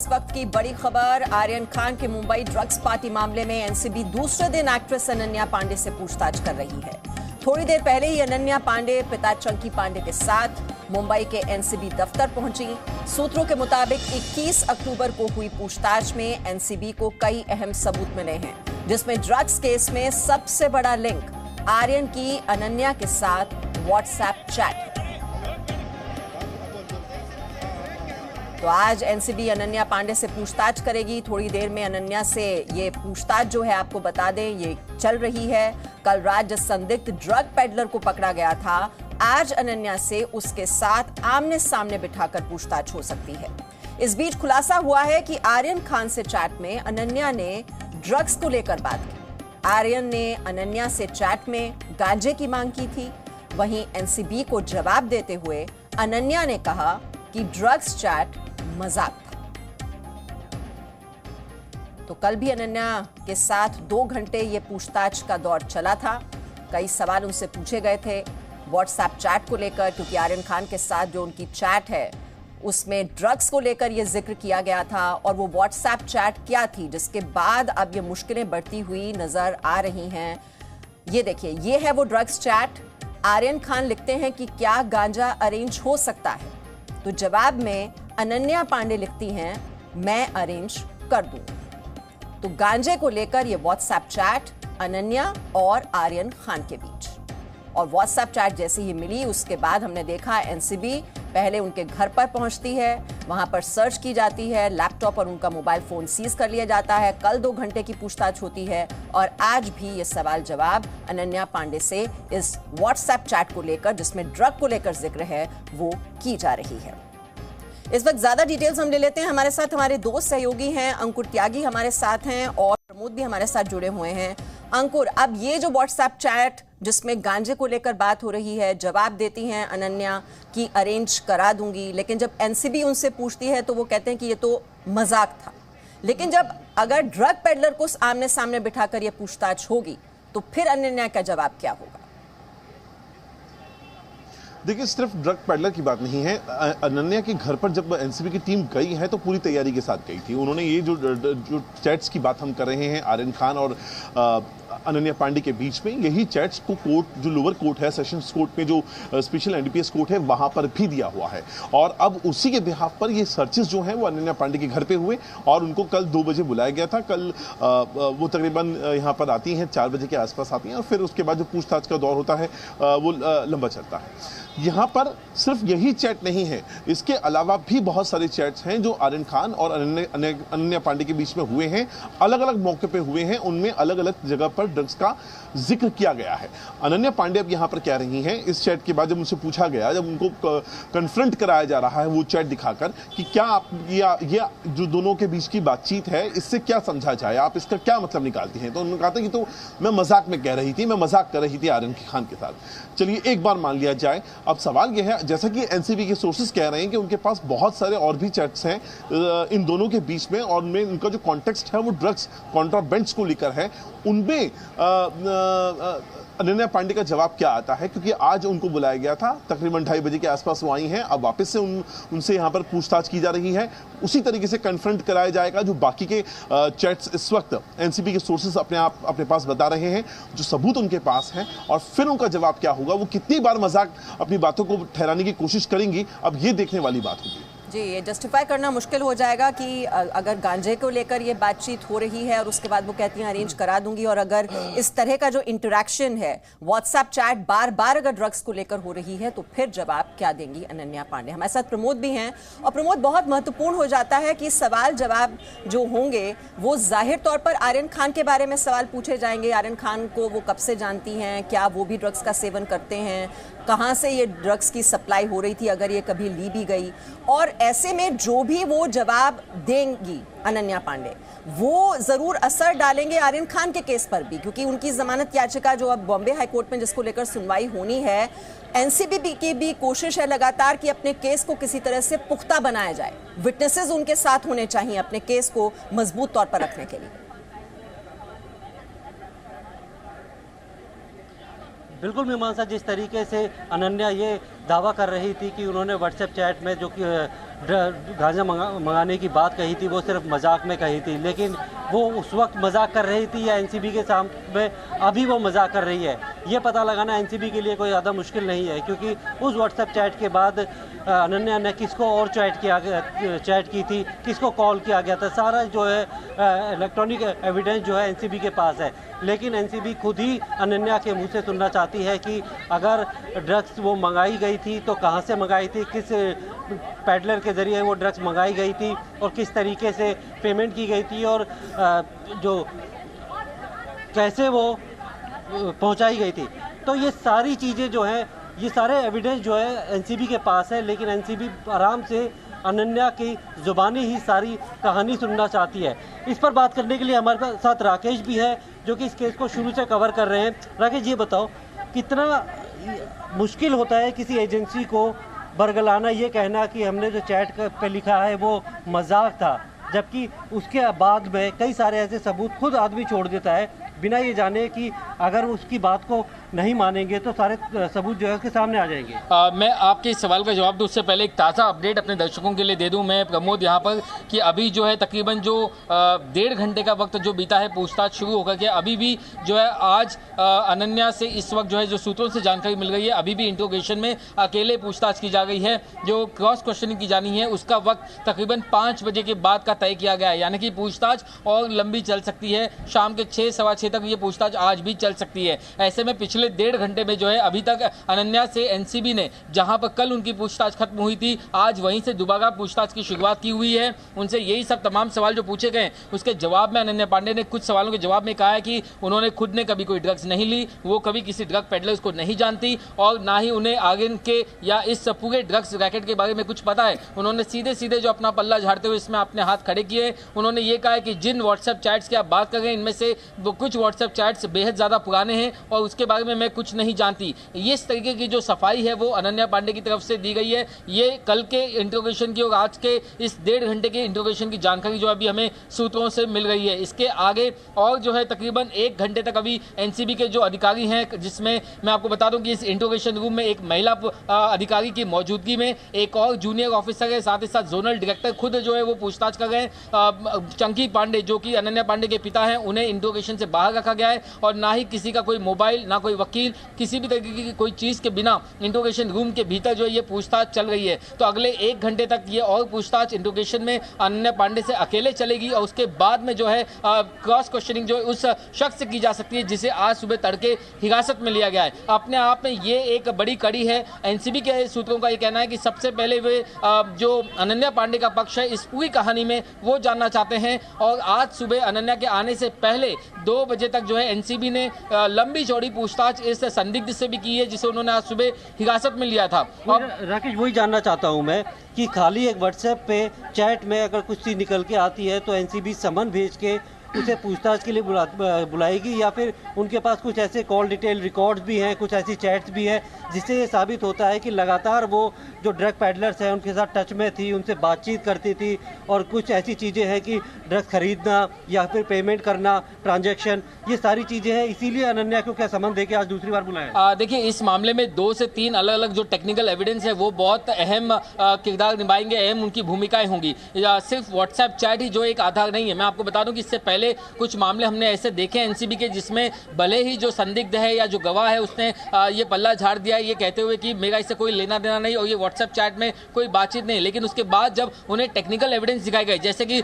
इस वक्त की बड़ी खबर, आर्यन खान के मुंबई ड्रग्स पार्टी मामले में एनसीबी दूसरे दिन एक्ट्रेस अनन्या पांडे से पूछताछ कर रही है। थोड़ी देर पहले ही अनन्या पांडे पिता चंकी पांडे के साथ मुंबई के एनसीबी दफ्तर पहुंची। सूत्रों के मुताबिक 21 अक्टूबर को हुई पूछताछ में एनसीबी को कई अहम सबूत मिले हैं, जिसमें ड्रग्स केस में सबसे बड़ा लिंक आर्यन की अनन्या के साथ व्हाट्सएप चैट है। तो आज एनसीबी अनन्या पांडे से पूछताछ करेगी। थोड़ी देर में अनन्या से ये पूछताछ जो है आपको बता दें ये चल रही है। कल रात जिस संदिग्ध ड्रग पेडलर को पकड़ा गया था, आज अनन्या से उसके साथ आमने सामने बिठाकर पूछताछ हो सकती है। इस बीच खुलासा हुआ है कि आर्यन खान से चैट में अनन्या ने ड्रग्स को लेकर बात की। आर्यन ने अनन्या से चैट में गांजे की मांग की थी। वहीं एनसीबी को जवाब देते हुए अनन्या ने कहा कि ड्रग्स चैट मजाक था। तो कल भी अनन्या के साथ 2 घंटे ये पूछताछ का दौर चला था। कई सवाल उनसे पूछे गए थे व्हाट्सएप चैट को लेकर, क्योंकि आर्यन खान के साथ जो उनकी चैट है उसमें ड्रग्स को लेकर यह जिक्र किया गया था। और वो व्हाट्सएप चैट क्या थी, जिसके बाद अब ये मुश्किलें बढ़ती हुई नजर आ रही हैं। ये देखिए, ये है वो ड्रग्स चैट। आर्यन खान लिखते हैं कि क्या गांजा अरेंज हो सकता है, तो जवाब में अनन्या पांडे लिखती हैं मैं अरेंज कर दूं। तो गांजे को लेकर ये व्हाट्सएप चैट अनन्या और आर्यन खान के बीच। और व्हाट्सएप चैट जैसे ही मिली उसके बाद हमने देखा एनसीबी पहले उनके घर पर पहुंचती है, वहां पर सर्च की जाती है, लैपटॉप और उनका मोबाइल फोन सीज कर लिया जाता है। कल 2 घंटे की पूछताछ होती है और आज भी ये सवाल जवाब अनन्या पांडे से इस व्हाट्सएप चैट को लेकर, जिसमें ड्रग को लेकर जिक्र है, वो की जा रही है। इस वक्त ज्यादा डिटेल्स हम ले लेते हैं। हमारे साथ हमारे 2 सहयोगी हैं, अंकुर त्यागी हमारे साथ हैं और प्रमोद भी हमारे साथ जुड़े हुए हैं। अंकुर, अब ये जो व्हाट्सएप चैट जिसमें गांजे को लेकर बात हो रही है, जवाब देती हैं अनन्या कि अरेंज करा दूंगी, लेकिन जब एनसीबी उनसे पूछती है तो वो कहते हैं कि ये तो मजाक था। लेकिन जब अगर ड्रग पेडलर को आमने सामने बिठाकर ये पूछताछ होगी तो फिर अनन्या का जवाब क्या होगा? देखिए, सिर्फ ड्रग पेडलर की बात नहीं है। अनन्या के घर पर जब एनसीबी की टीम गई है तो पूरी तैयारी के साथ गई थी। उन्होंने ये जो चैट्स की बात हम कर रहे हैं आर्यन खान और अनन्या पांडे के बीच में, यही चैट्स को कोर्ट, जो लोअर कोर्ट है, सेशंस कोर्ट में जो स्पेशल एनडीपीएस कोर्ट है, वहां पर भी दिया हुआ है। और अब उसी के बिहाफ पर ये सर्चेस जो हैं वो अनन्या पांडे के घर पे हुए और उनको कल 2 बजे बुलाया गया था। कल वो तकरीबन यहाँ पर आती हैं, 4 बजे के आसपास आती हैं और फिर उसके बाद जो पूछताछ का दौर होता है वो लंबा चलता है। यहाँ पर सिर्फ यही चैट नहीं है, इसके अलावा भी बहुत सारे चैट्स हैं जो आर्यन खान और अनन्या पांडे के बीच में हुए हैं, अलग अलग मौके पे हुए हैं। उनमें अलग अलग जगह पर ड्रग्स का जिक्र किया गया है। अनन्या पांडे अब यहाँ पर कह रही हैं, इस चैट के बाद जब उनसे पूछा गया, जब उनको कन्फ्रंट कराया जा रहा है वो चैट दिखाकर कि क्या आप ये जो दोनों के बीच की बातचीत है इससे क्या समझा जाए, आप इसका क्या मतलब निकालती हैं, तो उन्होंने कहा था कि तो मैं मजाक में कह रही थी, मैं मजाक कर रही थी आर्यन खान के साथ। चलिए एक बार मान लिया जाए। अब सवाल यह है, जैसा कि एनसीबी के सोर्सेस कह रहे हैं कि उनके पास बहुत सारे और भी चैट्स हैं इन दोनों के बीच में, और उनमें उनका जो कॉन्टेक्स्ट है वो ड्रग्स कॉन्ट्राबैंड्स को लेकर है। उनमें अनन्या पांडे का जवाब क्या आता है, क्योंकि आज उनको बुलाया गया था, तकरीबन 2:30 बजे के आसपास वो आई हैं। अब वापस से उनसे यहाँ पर पूछताछ की जा रही है। उसी तरीके से कन्फ्रंट कराया जाएगा जो बाकी के चैट्स इस वक्त एनसीबी के सोर्सेस अपने पास बता रहे हैं, जो सबूत उनके पास हैं, और फिर उनका जवाब क्या होगा। वो कितनी बार मजाक अपनी बातों को ठहराने की कोशिश करेंगी, अब ये देखने वाली बात होगी। जी, ये जस्टिफाई करना मुश्किल हो जाएगा कि अगर गांजे को लेकर ये बातचीत हो रही है और उसके बाद वो कहती हैं अरेंज करा दूंगी, और अगर इस तरह का जो इंटरेक्शन है व्हाट्सएप चैट बार बार अगर ड्रग्स को लेकर हो रही है, तो फिर जवाब क्या देंगी अनन्या पांडे। हमारे साथ प्रमोद भी हैं, और प्रमोद, बहुत महत्वपूर्ण हो जाता है कि सवाल जवाब जो होंगे वो जाहिर तौर पर आर्यन खान के बारे में सवाल पूछे जाएंगे। आर्यन खान को वो कब से जानती हैं, क्या वो भी ड्रग्स का सेवन करते हैं, कहाँ से ये ड्रग्स की सप्लाई हो रही थी, अगर ये कभी ली भी गई। और ऐसे में जो भी वो जवाब देंगी अनन्या पांडे, वो जरूर असर डालेंगे आर्यन खान के केस पर भी, क्योंकि उनकी जमानत याचिका जो अब बॉम्बे हाईकोर्ट में जिसको लेकर सुनवाई होनी है, एनसीबी की भी कोशिश है लगातार कि अपने केस को किसी तरह से पुख्ता बनाया जाए। विटनेसेस उनके साथ होने चाहिए अपने केस को मजबूत तौर पर रखने के लिए। बिल्कुल मीमांसा, जिस तरीके से अनन्या ये दावा कर रही थी कि उन्होंने व्हाट्सएप चैट में जो कि गांजा मंगाने की बात कही थी वो सिर्फ मजाक में कही थी, लेकिन वो उस वक्त मजाक कर रही थी या एनसीबी के सामने अभी वो मजाक कर रही है, ये पता लगाना एनसीबी के लिए कोई ज़्यादा मुश्किल नहीं है, क्योंकि उस व्हाट्सएप चैट के बाद अनन्या ने किसको और चैट की थी, किसको कॉल किया गया था, सारा जो है इलेक्ट्रॉनिक एविडेंस जो है एनसीबी के पास है। लेकिन एनसीबी खुद ही अनन्या के मुंह से सुनना चाहती है कि अगर ड्रग्स वो मंगाई गई थी तो कहां से मंगाई थी, किस पैडलर के ज़रिए वो ड्रग्स मंगाई गई थी और किस तरीके से पेमेंट की गई थी और जो कैसे वो पहुंचाई गई थी। तो ये सारी चीज़ें जो हैं, ये सारे एविडेंस जो है एनसीबी के पास है, लेकिन एनसीबी आराम से अनन्या की ज़ुबानी ही सारी कहानी सुनना चाहती है। इस पर बात करने के लिए हमारे साथ राकेश भी है, जो कि इस केस को शुरू से कवर कर रहे हैं। राकेश, ये बताओ कितना मुश्किल होता है किसी एजेंसी को बरगलाना, ये कहना कि हमने जो चैट पे लिखा है वो मजाक था, जबकि उसके बाद में कई सारे ऐसे सबूत खुद आदमी छोड़ देता है बिना ये जाने कि अगर उसकी बात को नहीं मानेंगे तो सारे सबूत जो है उसके सामने आ जाएंगे। मैं आपके इस सवाल का जवाब दूं उससे पहले एक ताज़ा अपडेट अपने दर्शकों के लिए दे दूं मैं प्रमोद यहाँ पर, कि अभी जो है तकरीबन जो 1.5 घंटे का वक्त जो बीता है पूछताछ शुरू होकर के, अभी भी जो है आज अनन्या से इस वक्त जो है जो सूत्रों से जानकारी मिल गई है, अभी भी इंट्रोगेशन में अकेले पूछताछ की जा गई है। जो क्रॉस क्वेश्चनिंग की जानी है उसका वक्त तकरीबन 5 बजे के बाद का तय किया गया है, यानी कि पूछताछ और लंबी चल सकती है, शाम के 6 सवा 6 तक ये पूछताछ आज भी चल सकती है। ऐसे में पिछले 1.5 घंटे में जो है अभी तक अनन्या से एनसीबी ने, जहां पर कल उनकी पूछताछ खत्म हुई थी, आज वहीं से दोबारा पूछताछ की शुरुआत की हुई है। उनसे यही सब तमाम सवाल जो पूछे गए उसके जवाब में अनन्या पांडे ने कुछ सवालों के जवाब में कहा है कि उन्होंने खुद ने कभी कोई ड्रग्स नहीं ली, वो कभी किसी ड्रग पेडलर्स को नहीं जानती और ना ही उन्हें आगे के या इस पूरे ड्रग्स रैकेट के बारे में कुछ पता है। उन्होंने सीधे सीधे जो अपना पल्ला झाड़ते हुए इसमें अपने हाथ खड़े किए। उन्होंने ये कहा है कि जिन व्हाट्सएप चैट्स की आप बात कर रहे हैं इनमें से वो कुछ व्हाट्सएप चैट्स बेहद ज़्यादा पुराने हैं और उसके बारे में मैं कुछ नहीं जानती। ये इस तरीके की जो सफाई है वो अनन्या पांडे की तरफ से दी गई है। ये कल के इंट्रोगेशन की और आज के इस 1.5 घंटे के इंट्रोगेशन की जानकारी जो अभी हमें सूत्रों से मिल रही है। इसके आगे और जो है तकरीबन 1 घंटे तक अभी एनसीबी के जो अधिकारी हैं, जिसमें मैं आपको बता दूं कि इस इंट्रोगेशन रूम में एक महिला अधिकारी की मौजूदगी में एक और जूनियर ऑफिसर है, साथ ही साथ जोनल डायरेक्टर खुद जो है वो पूछताछ कर रहे हैं। चंकी पांडे जो कि अनन्या पांडे के पिता हैं, उन्हें इंट्रोगेशन से बाहर रखा गया है और ना ही किसी का कोई मोबाइल, ना कोई वकील, किसी भी तरीके की कोई चीज़ के बिना इंट्रोगेशन रूम के भीतर जो है ये पूछताछ चल रही है। तो अगले 1 घंटे तक ये और पूछताछ इंट्रोगेशन में अनन्या पांडे से अकेले चलेगी और उसके बाद में जो है क्रॉस क्वेश्चनिंग जो है उस शख्स से की जा सकती है जिसे आज सुबह तड़के हिरासत में लिया गया है। अपने आप में ये एक बड़ी कड़ी है। एनसीबी के सूत्रों का ये कहना है कि सबसे पहले वे जो अनन्या पांडे का पक्ष है इस पूरी कहानी में वो जानना चाहते हैं और आज सुबह अनन्या के आने से पहले 2 बजे तक जो है एनसीबी ने लंबी चौड़ी पूछताछ इस संदिग्ध से भी की है जिसे उन्होंने आज सुबह हिरासत में लिया था। और राकेश, वही जानना चाहता हूं मैं कि खाली एक व्हाट्सएप पे चैट में अगर कुछ चीज़ निकल के आती है तो एनसीबी समन भेज के उसे पूछताछ के लिए बुलाएगी या फिर उनके पास कुछ ऐसे कॉल डिटेल रिकॉर्ड्स भी हैं, कुछ ऐसी चैट्स भी हैं जिससे ये साबित होता है कि लगातार वो जो ड्रग पैडलर्स हैं उनके साथ टच में थी, उनसे बातचीत करती थी और कुछ ऐसी चीज़ें हैं कि ड्रग्स खरीदना या फिर पेमेंट करना, ट्रांजैक्शन, ये सारी चीज़ें हैं। इसीलिए अनन्या को क्या समन दे के आज दूसरी बार बुलाया? देखिए, इस मामले में 2 से 3 अलग अलग जो टेक्निकल एविडेंस है वो बहुत अहम किरदार निभाएंगे, अहम उनकी भूमिकाएं होंगी। सिर्फ व्हाट्सएप चैट ही जो एक आधार नहीं है। मैं आपको बता दूं कि इससे पहले कुछ मामले हमने ऐसे देखे एनसीबी के जिसमें भले ही जो संदिग्ध है या जो गवाह है उसने ये पल्ला झाड़ दिया ये कहते हुए कि मेरा इससे कोई लेना देना नहीं और ये व्हाट्सएप चैट में कोई बातचीत नहीं, लेकिन उसके बाद जब उन्हें टेक्निकल एविडेंस दिखाए गए, जैसे कि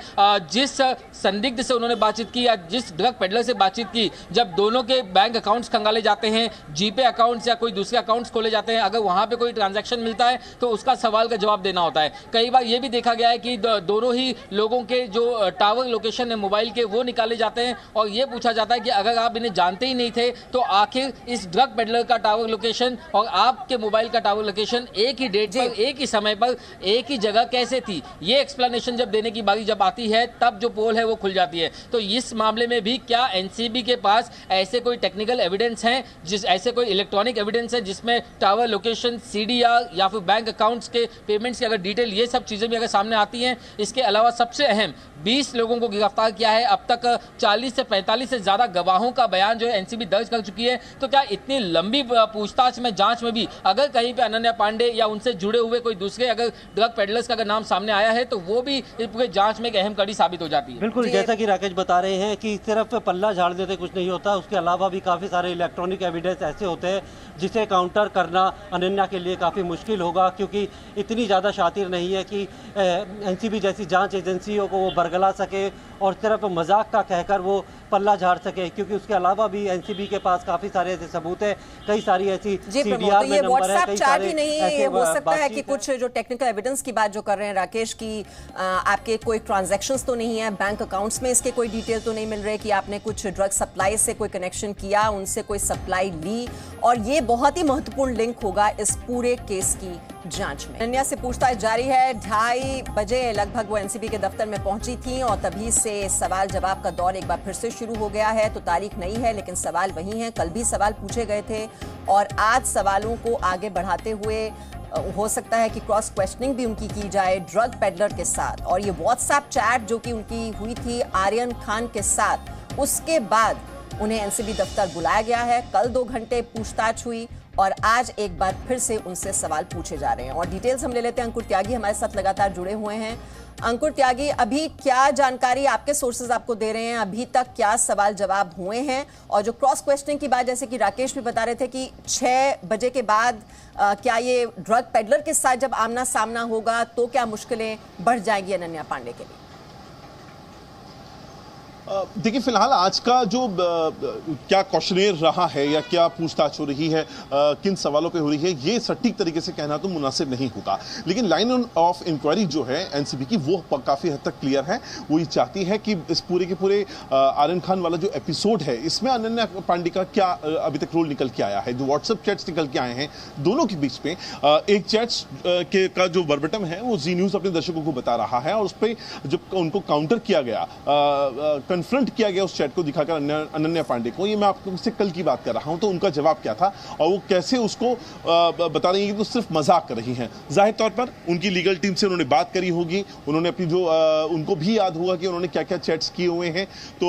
जिस संदिग्ध से उन्होंने बातचीत की या जिस ड्रग पेडलर से बातचीत की, जब दोनों के बैंक अकाउंट्स खंगाले जाते हैं, जीपे अकाउंट्स या कोई दूसरे अकाउंट्स खोले जाते हैं, अगर वहां पे कोई ट्रांजैक्शन मिलता है तो उसका सवाल का जवाब देना होता है। कई बार ये भी देखा गया है कि दोनों ही लोगों के जो टावर लोकेशन है मोबाइल के वो निकाले जाते हैं और ये पूछा जाता है कि अगर आप इन्हें जानते ही नहीं थे तो आखिर इस ड्रग पेडलर का टावर लोकेशन और आपके मोबाइल का टावर लोकेशन एक ही डेट पर, एक ही समय पर, एक ही जगह कैसे थी? ये एक्सप्लेनेशन जब देने की बारी जब आती है तब जो पोल है वो खुल जाती है। तो इस मामले में भी क्या एनसीबी के पास ऐसे कोई टेक्निकल एविडेंस हैं, ऐसे कोई इलेक्ट्रॉनिक एविडेंस है जिसमें टावर लोकेशन, सीडीआर या फिर बैंक अकाउंट्स के पेमेंट्स की अगर डिटेल, ये सब चीजें भी अगर सामने आती हैं। इसके अलावा सबसे अहम 20 लोगों को गिरफ्तार किया है अब तक तक 40 से 45 से ज्यादा गवाहों का बयान जो है एनसीबी दर्ज कर चुकी है। तो क्या इतनी लंबी पूछताछ में, जांच में भी अगर कहीं पे अनन्या पांडे या उनसे जुड़े हुए कोई दूसरे अगर ड्रग पेडलर्स का अगर नाम सामने आया है तो वो भी इस पूरे जांच में एक अहम कड़ी साबित हो जाती है। बिल्कुल, जैसा कि राकेश बता रहे हैं कि सिर्फ पल्ला झाड़ देते कुछ नहीं होता, उसके अलावा भी काफ़ी सारे इलेक्ट्रॉनिक एविडेंस ऐसे होते हैं जिसे काउंटर करना अनन्या के लिए काफ़ी मुश्किल होगा, क्योंकि इतनी ज़्यादा शातिर नहीं है कि एनसीबी जैसी जांच एजेंसियों को वो बरगला सके और सिर्फ मजाक का कहकर वो पल्ला झाड़ सके, क्योंकि उसके अलावा भी एनसीबी के पास काफ़ी सारे ऐसे सबूत है, कई सारी ऐसी सीडीआर में नंबर है, कई सारे ऐसे हो सकता है कि कुछ जो टेक्निकल एविडेंस की बात जो कर रहे हैं राकेश की, आपके कोई ट्रांजैक्शंस तो नहीं है, बैंक अकाउंट्स में इसके कोई डिटेल तो नहीं मिल रहे कि आपने कुछ ड्रग सप्लाई से कोई कनेक्शन किया, उनसे कोई सप्लाई ली, और ये बहुत ही महत्वपूर्ण लिंक होगा इस पूरे केस की जांच में। अनन्या से पूछताछ जारी है। 2:30 बजे लगभग वो एनसीबी के दफ्तर में पहुंची थी और तभी से सवाल जवाब का दौर एक बार फिर से शुरू हो गया है। तो तारीख नहीं है लेकिन सवाल वही हैं, कल भी सवाल पूछे गए थे और आज सवालों को आगे बढ़ाते हुए हो सकता है कि क्रॉस क्वेश्चनिंग भी उनकी की जाए ड्रग पेडलर के साथ। और ये व्हाट्सएप चैट जो कि उनकी हुई थी आर्यन खान के साथ, उसके बाद उन्हें एनसीबी दफ्तर बुलाया गया है। कल 2 घंटे पूछताछ हुई और आज एक बार फिर से उनसे सवाल पूछे जा रहे हैं। और डिटेल्स हम ले लेते हैं, अंकुर त्यागी हमारे साथ लगातार जुड़े हुए हैं। अंकुर त्यागी, अभी क्या जानकारी आपके सोर्सेज आपको दे रहे हैं, अभी तक क्या सवाल जवाब हुए हैं? और जो क्रॉस क्वेश्चनिंग की बात, जैसे कि राकेश भी बता रहे थे कि 6 बजे के बाद क्या ये ड्रग पेडलर के साथ जब आमना सामना होगा तो क्या मुश्किलें बढ़ जाएंगी अनन्या पांडे के लिए? देखिए, फिलहाल आज का जो क्या क्वेश्चनेयर रहा है या क्या पूछताछ हो रही है, किन सवालों पे हो रही है, ये सटीक तरीके से कहना तो मुनासिब नहीं होगा। लेकिन लाइन ऑफ इंक्वायरी जो है एनसीबी की, वो काफी हद तक क्लियर है। वो ये चाहती है कि इस पूरे के पूरे आर्यन खान वाला जो एपिसोड है, इसमें अनन्या पांडे का क्या अभी तक रोल निकल के आया है। जो व्हाट्सएप चैट्स निकल के आए हैं दोनों के बीच में, एक चैट्स का जो वर्बटम है वो जी न्यूज अपने दर्शकों को बता रहा है और उस पर जब उनको काउंटर किया गया, कन्फ्रंट किया गया उस चैट को दिखाकर अनन्या पांडे को, ये मैं आपको से कल की बात कर रहा हूं, तो उनका जवाब क्या था और वो कैसे उसको बता रही है कि तो सिर्फ मजाक कर रही हैं। जाहिर तौर पर उनकी लीगल टीम से उन्होंने बात करी होगी, उन्होंने अपनी जो उनको भी याद होगा कि उन्होंने क्या क्या चैट्स किए हुए हैं, तो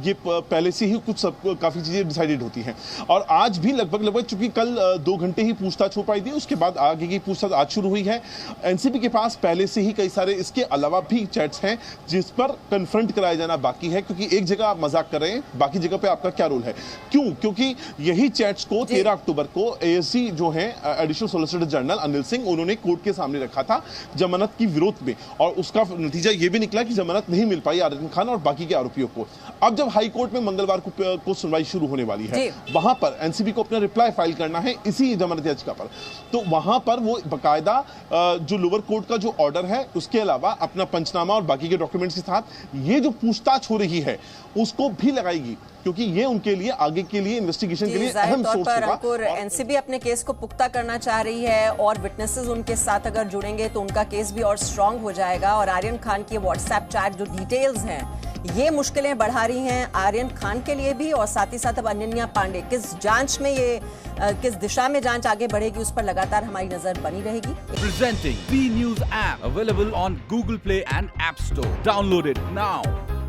ये पहले से ही कुछ काफी चीजें डिसाइडेड होती हैं। और आज भी लगभग चूंकि कल 2 घंटे ही पूछताछ हो पाई थी, उसके बाद आगे की पूछताछ आज शुरू हुई है। एनसीबी के पास पहले से ही कई सारे इसके अलावा भी चैट्स हैं जिस पर कन्फ्रंट कराया जाना बाकी है, क्योंकि एक जगह आप मजाक कर रहे हैं, बाकी जगह पे आपका क्या रोल है। क्यों? क्योंकि यही चैट्स को 13 अक्टूबर को एएससी जो है additional solicitor general Anil Singh, उन्होंने कोर्ट के सामने रखा था जमानत की विरोध में, और उसका नतीजा यह भी निकला कि जमानत नहीं मिल पाई आर्यन खान और बाकी के आरोपियों को। अब जब हाई कोर्ट में मंगलवार को सुनवाई शुरू होने वाली है, वहां पर एनसीबी को अपना रिप्लाई फाइल करना है इसी जमानत याचिका पर, तो वहां पर वो बकायदा जो लोअर कोर्ट का जो ऑर्डर है उसके अलावा अपना पंचनामा और बाकी के डॉक्यूमेंट्स के साथ ये जो पूछताछ हो रही है उसको भी लगाएगी, क्योंकि ये उनके लिए आगे के लिए इन्वेस्टिगेशन के लिए अहम सोर्स होगा। और एनसीबी अपने केस को पुख्ता करना चाह रही है और विटनेसेस उनके साथ अगर जुड़ेंगे तो उनका केस भी और स्ट्रांग हो जाएगा। और आर्यन खान की व्हाट्सएप चैट जो डिटेल्स हैं ये मुश्किलें बढ़ा रही हैं आर्यन खान के लिए भी, और साथ ही साथ अब अनन्या पांडे किस जांच में ये किस दिशा में जांच आगे बढ़ेगी उस पर लगातार हमारी नजर बनी रहेगी। Presenting B News app available on Google Play and App Store. Download it now.